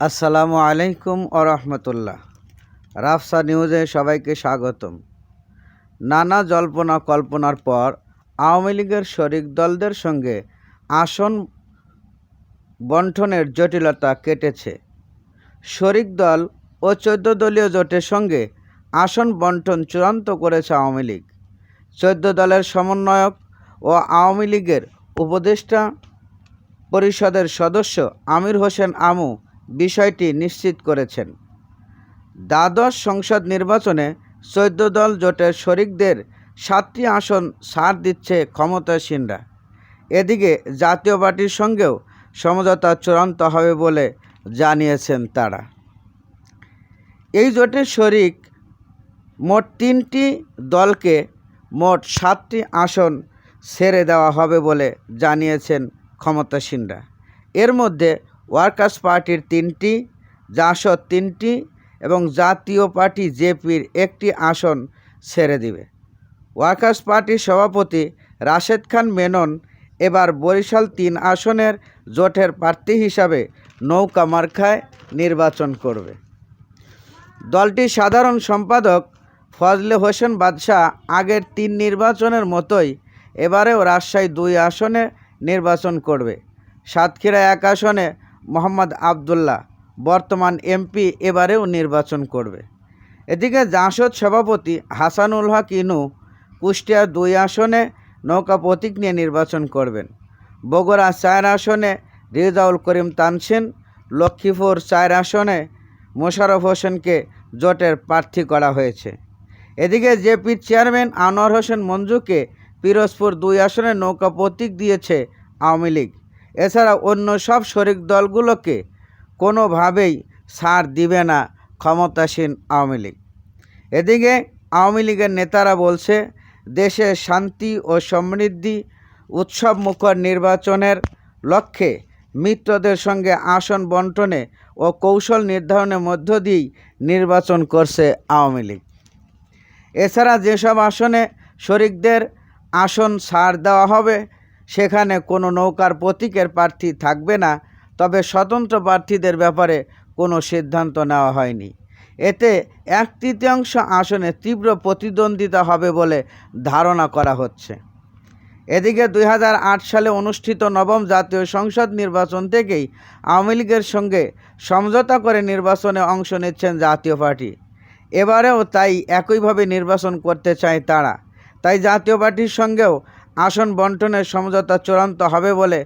আসসালামু আলাইকুম রহমতুল্লাহ। রাফসা নিউজে সবাইকে স্বাগতম। নানা জল্পনা কল্পনার পর আওয়ামী লীগের শরিক দলদের সঙ্গে আসন বণ্টনের জটিলতা কেটেছে। শরিক দল ও ১৪ দলীয় জোটের সঙ্গে আসন বণ্টন চূড়ান্ত করেছে আওয়ামী লীগ। ১৪ দলের সমন্বয়ক ও আওয়ামী লীগের উপদেষ্টা পরিষদের সদস্য আমির হোসেন আমু বিষয়টি নিশ্চিত করেছেন। দ্বাদশ সংসদ নির্বাচনে ১৪ দল জোটের শরিকদের ৭টি আসন ছাড় দিচ্ছে ক্ষমতাসীনরা। এদিকে জাতীয় পার্টির সঙ্গেও সমঝোতা চূড়ান্ত হবে বলে জানিয়েছেন তারা। এই জোটের শরিক মোট ৩টি দলকে মোট ৭টি আসন ছেড়ে দেওয়া হবে বলে জানিয়েছেন ক্ষমতাসীনরা। এর মধ্যে ওয়ার্কার্স পার্টির ৩টি, জাসদ ৩টি এবং জাতীয় পার্টি জেপির ১টি আসন ছেড়ে দিবে। ওয়ার্কার্স পার্টির সভাপতি রাশেদ খান মেনন এবার বরিশাল ৩ আসনের জোটের প্রার্থী হিসাবে নৌকা মার্কায় নির্বাচন করবে। দলটির সাধারণ সম্পাদক ফজলে হোসেন বাদশা আগের ৩ নির্বাচনের মতোই এবারেও রাজশাহী ২ আসনে নির্বাচন করবে। সাতক্ষীরা ১ আসনে মোহাম্মদ আবদুল্লাহ বর্তমান এমপি এবারেও নির্বাচন করবে। এদিকে জাসদ সভাপতি হাসানুল হক ইনু কুষ্টিয়া ২ আসনে নৌকা প্রতীক নিয়ে নির্বাচন করবেন। বগুড়া ৪ আসনে রেজাউল করিম তানসিন, লক্ষ্মীপুর ৪ আসনে মোশাররফ হোসেনকে জোটের প্রার্থী করা হয়েছে। এদিকে জেপির চেয়ারম্যান আনোয়ার হোসেন মঞ্জুকে পিরোজপুর ২ আসনে নৌকা প্রতীক দিয়েছে আওয়ামী লীগ। এছাড়া অন্য সব শরিক দলগুলোকে কোনোভাবেই ছাড় দিবে না ক্ষমতাসীন আওয়ামী লীগ। এদিকে আওয়ামী লীগের নেতারা বলছে, দেশে শান্তি ও সমৃদ্ধি উৎসবমুখর নির্বাচনের লক্ষ্যে মিত্রদের সঙ্গে আসন বণ্টনে ও কৌশল নির্ধারণের মধ্য দিয়েই নির্বাচন করছে আওয়ামী লীগ। এছাড়া যেসব আসনে শরিকদের আসন ছাড় দেওয়া হবে সেখানে কোনো নৌকার প্রতীকের প্রার্থী থাকবে না, তবে স্বতন্ত্র প্রার্থীদের ব্যাপারে কোনো সিদ্ধান্ত নেওয়া হয়নি। এতে ১/৩ আসনে তীব্র প্রতিদ্বন্দ্বিতা হবে বলে ধারণা করা হচ্ছে। এদিকে ২০০৮ সালে অনুষ্ঠিত নবম জাতীয় সংসদ নির্বাচন থেকেই আওয়ামী লীগের সঙ্গে সমঝোতা করে নির্বাচনে অংশ নিচ্ছেন জাতীয় পার্টি। এবারেও তাই একইভাবে নির্বাচন করতে চায় তারা। তাই জাতীয় পার্টির সঙ্গেও আসন বণ্টনের সমঝোতা চূড়ান্ত হবে বলে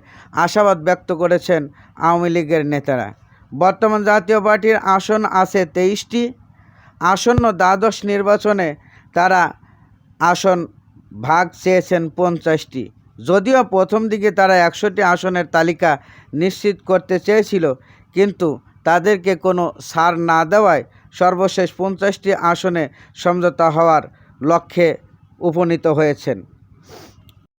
আশাবাদ ব্যক্ত করেছেন আওয়ামী লীগের নেতারা। বর্তমান জাতীয় পার্টির আসন আছে ২৩টি। আসন্ন দ্বাদশ নির্বাচনে তারা আসন ভাগ চেয়েছেন ৫০টি। যদিও প্রথম দিকে তারা ১০০টি আসনের তালিকা নিশ্চিত করতে চেয়েছিল, কিন্তু তাদেরকে কোনো ছাড় না দেওয়ায় সর্বশেষ ৫০টি আসনে সমঝোতা হওয়ার লক্ষ্যে উপনীত হয়েছেন।